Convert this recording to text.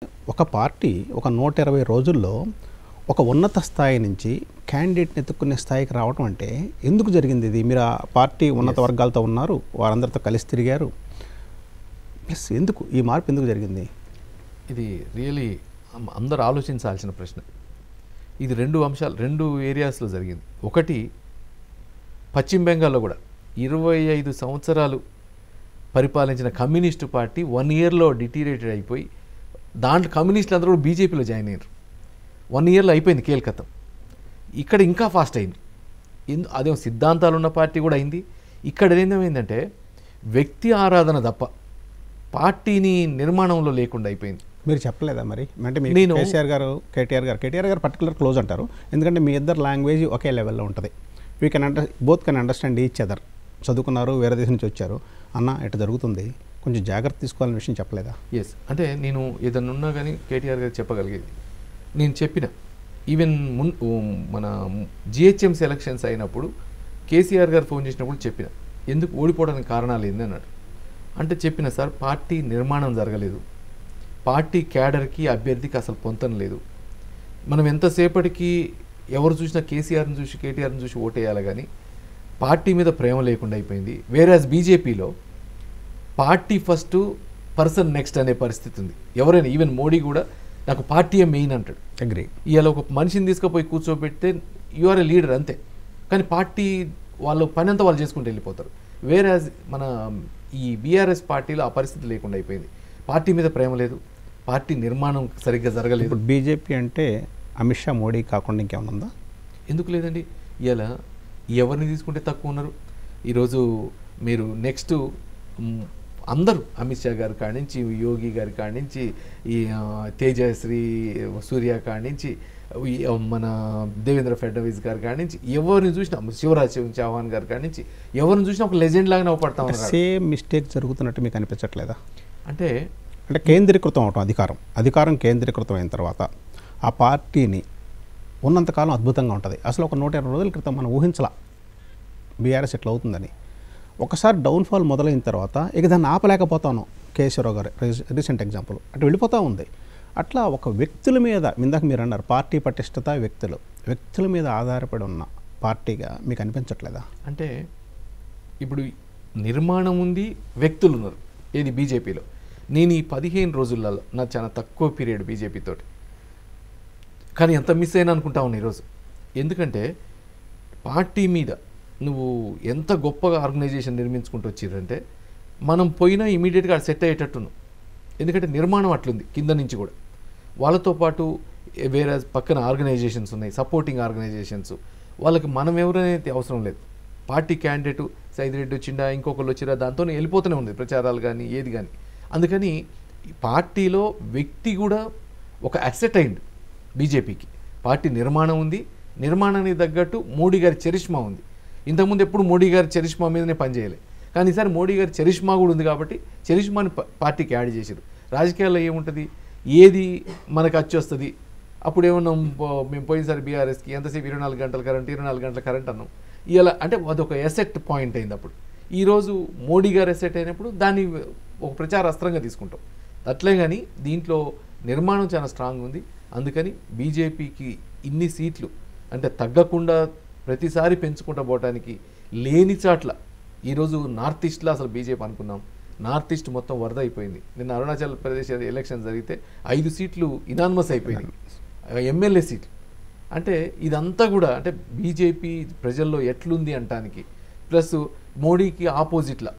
ఒక పార్టీ ఒక 120 రోజుల్లో ఒక ఉన్నత స్థాయి నుంచి క్యాండిడేట్‌ని ఎత్తుక్కునే స్థాయికి రావటం అంటే ఎందుకు జరిగింది ఇది? మీరు ఆ పార్టీ ఉన్నత వర్గాలతో ఉన్నారు. వారందరితో కలిసి తిరిగారు. ప్లస్ ఎందుకు ఈ మార్పు ఎందుకు జరిగింది? ఇది రియలీ అందరూ ఆలోచించాల్సిన ప్రశ్న. ఇది 2 అంశాలు 2 ఏరియాస్‌లో జరిగింది. ఒకటి పశ్చిమ బెంగాల్‌లో కూడా 25 సంవత్సరాలు పరిపాలించిన కమ్యూనిస్టు పార్టీ 1 ఇయర్‌లో డిటీరియేటెడ్ అయిపోయి దాంట్లో కమ్యూనిస్టులు అందరూ కూడా బీజేపీలో జాయిన్ అయ్యారు. 1 ఇయర్‌లో అయిపోయింది కేల్కతం. ఇక్కడ ఇంకా ఫాస్ట్ అయింది. అదేమో సిద్ధాంతాలు ఉన్న పార్టీ కూడా అయింది. ఇక్కడ ఏమైందంటే వ్యక్తి ఆరాధన తప్ప పార్టీని నిర్మాణంలో లేకుండా అయిపోయింది. మీరు చెప్పలేదా మరి? అంటే మీరు కేసీఆర్ గారు, కేటీఆర్ గారు పర్టికులర్ క్లోజ్ అంటారు. ఎందుకంటే మీ ఇద్దరు లాంగ్వేజ్ ఒకే లెవెల్లో ఉంటుంది. We can both can understand each other. చదువుకున్నారు, వేరే దేశం నుంచి వచ్చారు. అన్న ఇటు జరుగుతుంది, కొంచెం జాగ్రత్త తీసుకోవాలనే విషయం చెప్పలేదా? ఎస్, అంటే నేను ఏదన్నా ఉన్నా కానీ కేటీఆర్ గారు చెప్పగలిగేది నేను చెప్పిన. ఈవెన్ మన జిహెచ్ఎంసీ ఎలక్షన్స్ అయినప్పుడు కేసీఆర్ గారు ఫోన్ చేసినప్పుడు చెప్పిన, ఎందుకు ఓడిపోవడానికి కారణాలు ఏంది అన్నాడు. అంటే చెప్పిన, సార్ పార్టీ నిర్మాణం జరగలేదు, పార్టీ క్యాడర్కి అభ్యర్థికి అసలు పొంతన లేదు. మనం ఎంతసేపటికి ఎవరు చూసినా కేసీఆర్ని చూసి కేటీఆర్ని చూసి ఓటేయాలి కానీ పార్టీ మీద ప్రేమ లేకుండా అయిపోయింది. వేరాజ్ బీజేపీలో పార్టీ ఫస్ట్ పర్సన్ నెక్స్ట్ అనే పరిస్థితి ఉంది. ఎవరైనా ఈవెన్ మోడీ కూడా నాకు పార్టీయే మెయిన్ అంటాడు. అగ్రీ. ఇవాళ ఒక మనిషిని తీసుకుపోయి కూర్చోబెడితే యు ఆర్ ఏ లీడర్ అంతే, కానీ పార్టీ వాళ్ళు పని అంతా వాళ్ళు చేసుకుంటూ వెళ్ళిపోతారు. వేరాజ్ మన ఈ బీఆర్ఎస్ పార్టీలో ఆ పరిస్థితి లేకుండా అయిపోయింది. పార్టీ మీద ప్రేమ లేదు, పార్టీ నిర్మాణం సరిగ్గా జరగలేదు. ఇప్పుడు బీజేపీ అంటే అమిత్ షా, మోడీ కాకుండా ఇంకేమైనా ఉందా? ఎందుకు లేదండి. ఇలా ఎవరిని తీసుకుంటే తక్కువ ఉన్నారు. ఈరోజు మీరు నెక్స్ట్ అందరూ అమిత్ షా గారి కాడి నుంచి, యోగి గారి కాడి నుంచి, ఈ తేజశ్రీ సూర్య కాడి నుంచి, మన దేవేంద్ర ఫడ్నవీస్ గారి కాడి నుంచి, ఎవరిని చూసినా శివరాజ్ చౌహాన్ గారి కాడి నుంచి ఎవరిని చూసినా ఒక లెజెండ్ లాగానే అవపడతా ఉన్నారు. సేమ్ మిస్టేక్ జరుగుతున్నట్టు మీకు అనిపించట్లేదా? అంటే కేంద్రీకృతం అవటం, అధికారం కేంద్రీకృతం అయిన తర్వాత ఆ పార్టీని ఉన్నంతకాలం అద్భుతంగా ఉంటుంది. అసలు ఒక 120 రోజుల క్రితం మనం ఊహించలా బీఆర్ఎస్ ఇట్లా అవుతుందని. ఒకసారి డౌన్ఫాల్ మొదలైన తర్వాత ఇక దాన్ని ఆపలేకపోతాను. కేసీఆర్ గారు రీసెంట్ ఎగ్జాంపుల్ అటు వెళ్ళిపోతూ ఉంది. అట్లా ఒక వ్యక్తుల మీద, ఇందాక మీరు అన్నారు పార్టీ పటిష్టత, వ్యక్తుల మీద ఆధారపడి ఉన్న పార్టీగా మీకు అనిపించట్లేదా? అంటే ఇప్పుడు నిర్మాణం ఉంది, వ్యక్తులు ఉన్నారు. ఏది బీజేపీలో. నేను ఈ 15 రోజులలో నాకు చాలా తక్కువ పీరియడ్ బీజేపీ తోటి, కానీ ఎంత మిస్ అయినా అనుకుంటా ఉన్నా ఈరోజు. ఎందుకంటే పార్టీ మీద నువ్వు ఎంత గొప్పగా ఆర్గనైజేషన్ నిర్మించుకుంటూ వచ్చిరంటే మనం పోయినా ఇమీడియట్గా సెట్ అయ్యేటట్టును. ఎందుకంటే నిర్మాణం అట్లుంది కింద నుంచి కూడా. వాళ్ళతో పాటు వేరే పక్కన ఆర్గనైజేషన్స్ ఉన్నాయి, సపోర్టింగ్ ఆర్గనైజేషన్స్. వాళ్ళకి మనం ఎవరైతే అవసరం లేదు. పార్టీ క్యాండిడేటు సైదిరెడ్డి వచ్చిండా, ఇంకొకళ్ళు వచ్చిరా, దాంతో వెళ్ళిపోతూనే ఉంది ప్రచారాలు కానీ ఏది కానీ. అందుకని పార్టీలో వ్యక్తి కూడా ఒక అసెట్ అయింది బీజేపీకి. పార్టీ నిర్మాణం ఉంది, నిర్మాణానికి తగ్గట్టు మోడీ గారి చరిష్మా ఉంది. ఇంతకుముందు ఎప్పుడు మోడీ గారి చరిష్మా మీదనే పనిచేయలే, కానీ ఈసారి మోడీ గారి చరిష్మా కూడా ఉంది కాబట్టి చరిష్మాని పార్టీకి యాడ్ చేశారు. రాజకీయాల్లో ఏముంటుంది, ఏది మనకు వచ్చేస్తుంది. అప్పుడు ఏమన్నాం, మేము పోయినసారి బీఆర్ఎస్కి ఎంతసేపు 24 గంటల కరెంట్, 24 గంటల కరెంట్ అన్నాం. ఇలా అంటే అదొక ఎసెట్ పాయింట్ అయింది. అప్పుడు ఈరోజు మోడీ గారు ఎసెట్ అయినప్పుడు దాన్ని ఒక ప్రచార అస్త్రంగా తీసుకుంటాం. అట్లే కానీ దీంట్లో నిర్మాణం చాలా స్ట్రాంగ్ ఉంది. అందుకని బీజేపీకి ఇన్ని సీట్లు అంటే తగ్గకుండా ప్రతిసారి పెంచుకుంటూ పోవడానికి లేని చాట్ల ఈరోజు నార్త్ ఈస్ట్లో అసలు బీజేపీ అనుకున్నాం, నార్త్ ఈస్ట్ మొత్తం వరద అయిపోయింది. నిన్న అరుణాచల్ ప్రదేశ్ ఎలక్షన్ జరిగితే 5 సీట్లు ఇనానిమస్ అయిపోయినాయి, ఎమ్మెల్యే సీట్లు. అంటే ఇదంతా కూడా అంటే బీజేపీ ప్రజల్లో ఎట్లుంది అంటానికి, ప్లస్ మోడీకి ఆపోజిట్లా